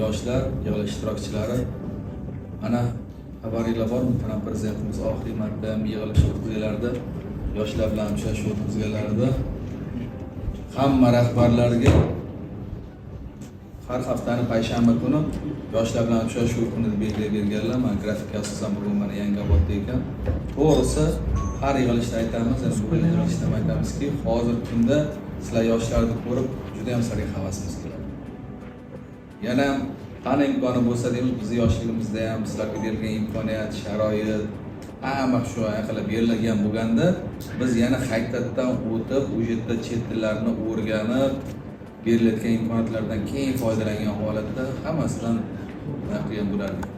yoshlar, yig'ilish ishtirokchilari, ana xabaringlar bormi? Tana prezidentimiz oxirgi marta yig'ilish o'tkazganlarida, yoshlar bilan uchrashuv o'tkazganlarida hamma rahbarlarga har haftani payshanba kuni yoshlar bilan uchrashuv kunini belgilab berganlar. Men grafika asosan bugun mana Yangiobodda ekan. To'g'risi, har yig'ilishda aytamiz, bu yig'ilishda aytamizki, hozirgi kunda sizlar yoshlarni ko'rib juda ham sizlarga havasimiz keladi. Yana qani imkoni bo'lsa deymiz, biz yoshligimizda ham sizlarga berilgan imkoniyat, sharoit hamma shu qilib berilgan bo'lganda, biz yana qaytadan o'tib, u yerda chet tillarini o'rganib, berilayotgan imkoniyatlardan keng foydalangan holatda hammasidan qilgan bo'lardik.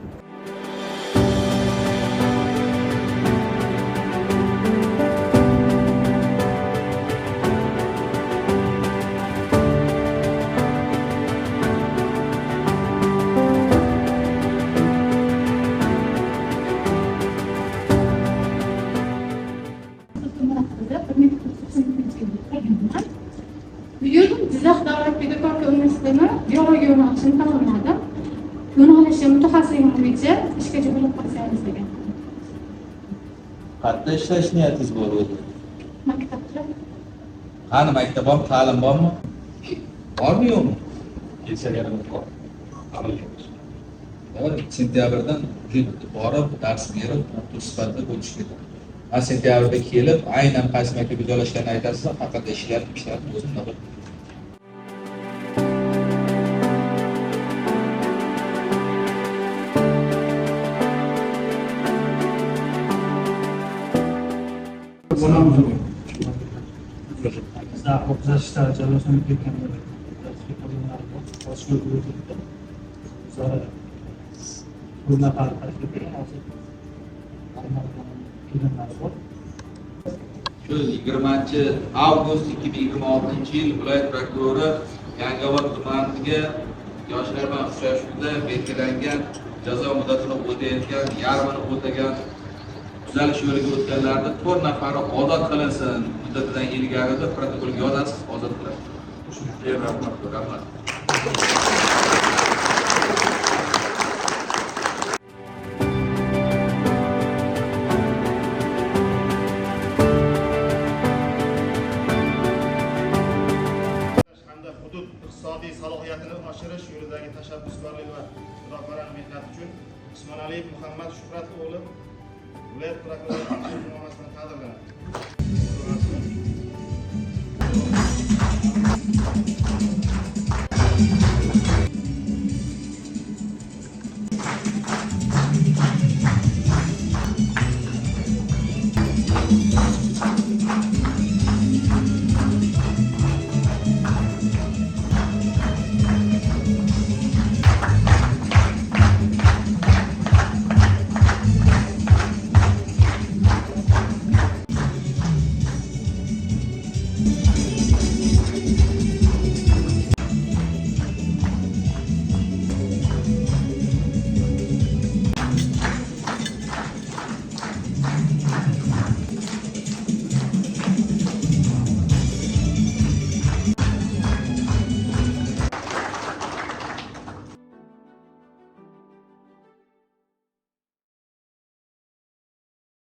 Bugun Jizzax davlat pedagogika universitetini biologiya yo'nalishini tamomladim. Yo'nalishim mutaxassisligim bo'yicha ishga joylab qolsangiz degan. Qayerda ishlash niyatingiz bor o'zi? Maktabda. Qani maktab bormi, ta'lim bormi? Bormi yo'qmi? Sentyabrdan borib, dars berib, o'qituv sifatida bo'lish kerak. Men sentyabrda kelib, aynan qaysi maktabga joylashganini aytasiz, faqat ishlar o'zimda bir. Shu 20-avgust 2026-yil viloyat prokurori Yangiobod tumaniga yoshlar bilan uchrashuvda belgilangan jazo muddatini o'tayotgan, yarmini o'tagan, tuzalish yo'liga o'tganlarni 4 nafari ozod qilinsin muddatidan ilgari deb protokolga yozasiz, ozod qilasiz. Rahmat. iqtisodiy salohiyatini oshirish yo'lidagi tashabbuskorlik va mudofaa mehnati uchun Usmonaliyev Muhammad Shuhrat o'g'li viloyat prokurori taqdirnomasidan taqdirlanadi.